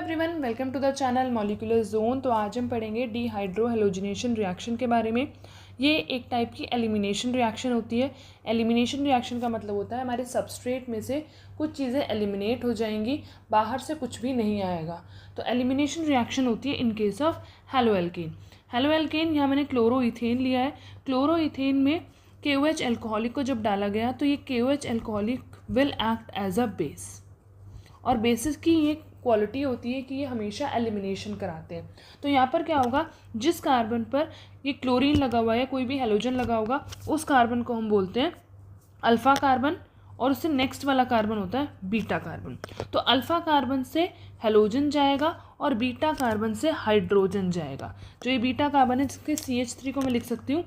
Everyone, welcome to the channel molecular zone. तो आज हम पढ़ेंगे डिहाइड्रोहेलोजिनेशन रिएक्शन के बारे में। ये एक टाइप की एलिमिनेशन रिएक्शन होती है। एलिमिनेशन रिएक्शन का मतलब होता है हमारे सबस्ट्रेट में से कुछ चीज़ें एलिमिनेट हो जाएंगी, बाहर से कुछ भी नहीं आएगा। तो एलिमिनेशन रिएक्शन होती है in case of haloalkane. Haloalkane यहाँ मैंने क्लोरोइथेन लिया है। क्लोरोइथेन में KOH एल्कोहलिक को जब डाला गया तो ये KOH alcoholic will act as a base, और बेसिस की ये क्वालिटी होती है कि ये हमेशा एलिमिनेशन कराते हैं। तो यहाँ पर क्या होगा, जिस कार्बन पर ये क्लोरीन लगा हुआ है, कोई भी हेलोजन लगा होगा, उस कार्बन को हम बोलते हैं अल्फ़ा कार्बन, और उससे नेक्स्ट वाला कार्बन होता है बीटा कार्बन। तो अल्फ़ा कार्बन से हेलोजन जाएगा और बीटा कार्बन से हाइड्रोजन जाएगा। जो ये बीटा कार्बन है जिसके CH3 को मैं लिख सकती हूँ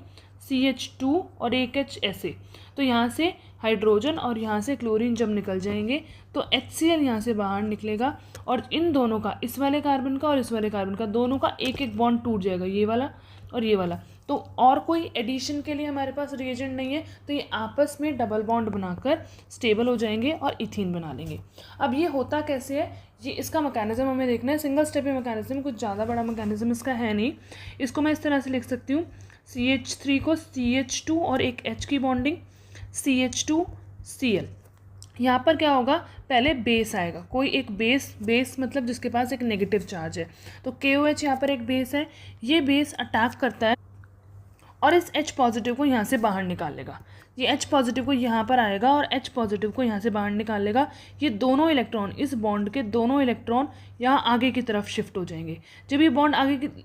CH2 और एक H ऐसे। तो यहाँ से हाइड्रोजन और यहाँ से क्लोरीन जब निकल जाएंगे तो HCl यहाँ से बाहर निकलेगा, और इन दोनों का, इस वाले कार्बन का और इस वाले कार्बन का, दोनों का एक एक बॉन्ड टूट जाएगा, ये वाला और ये वाला। तो और कोई एडिशन के लिए हमारे पास रिएजेंट नहीं है, तो ये आपस में डबल बॉन्ड बनाकर स्टेबल हो जाएंगे और इथीन बना लेंगे। अब ये होता कैसे है, ये इसका मैकेनिज्म हमें देखना है। सिंगल स्टेप मैकेनिज्म, कुछ ज़्यादा बड़ा मैकेनिज्म इसका है नहीं। इसको मैं इस तरह से लिख सकती हूँ, CH3 को CH2 और एक H की बॉन्डिंग CH2Cl। यहाँ पर क्या होगा, पहले बेस आएगा, कोई एक बेस मतलब जिसके पास एक नेगेटिव चार्ज है। तो KOH यहाँ पर एक बेस है, ये बेस अटैक करता है और इस H पॉजिटिव को यहाँ से बाहर निकाल लेगा। ये H पॉजिटिव को यहाँ पर आएगा और H पॉजिटिव को यहाँ से बाहर निकाल लेगा। ये दोनों इलेक्ट्रॉन, इस बॉन्ड के दोनों इलेक्ट्रॉन यहाँ आगे की तरफ शिफ्ट हो जाएंगे। जब ये बॉन्ड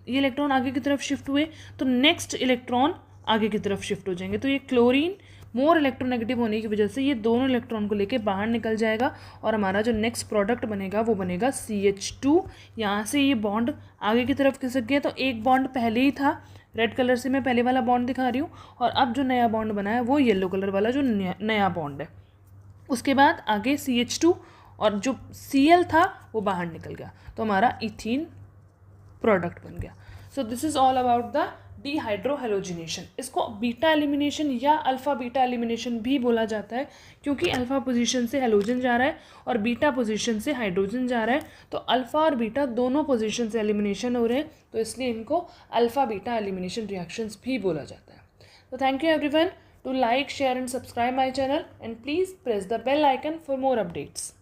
ये इलेक्ट्रॉन आगे की तरफ शिफ्ट हुए तो नेक्स्ट इलेक्ट्रॉन आगे की तरफ शिफ्ट हो जाएंगे। तो ये क्लोरीन मोर इलेक्ट्रोनेगेटिव होने की वजह से ये दोनों इलेक्ट्रॉन को लेके बाहर निकल जाएगा, और हमारा जो नेक्स्ट प्रोडक्ट बनेगा वो बनेगा CH2। यहाँ से ये बॉन्ड आगे की तरफ खिसक गया, तो एक बॉन्ड पहले ही था, रेड कलर से मैं पहले वाला बॉन्ड दिखा रही हूँ, और अब जो नया बॉन्ड बना है वो येलो कलर वाला जो नया बॉन्ड है। उसके बाद आगे CH2 और जो Cl था वो बाहर निकल गया, तो हमारा इथीन प्रोडक्ट बन गया। So this is all about the dehydrohalogenation. इसको बीटा एलिमिनेशन या अल्फ़ा बीटा एलिमिनेशन भी बोला जाता है, क्योंकि अल्फ़ा पोजीशन से हेलोजन जा रहा है और बीटा पोजीशन से हाइड्रोजन जा रहा है। तो अल्फ़ा और बीटा दोनों पोजीशन से एलिमिनेशन हो रहे हैं, तो इसलिए इनको अल्फ़ा बीटा एलिमिनेशन रिएक्शंस भी बोला जाता है। तो thank you everyone to like, share and subscribe my channel, and please press the bell icon for more updates.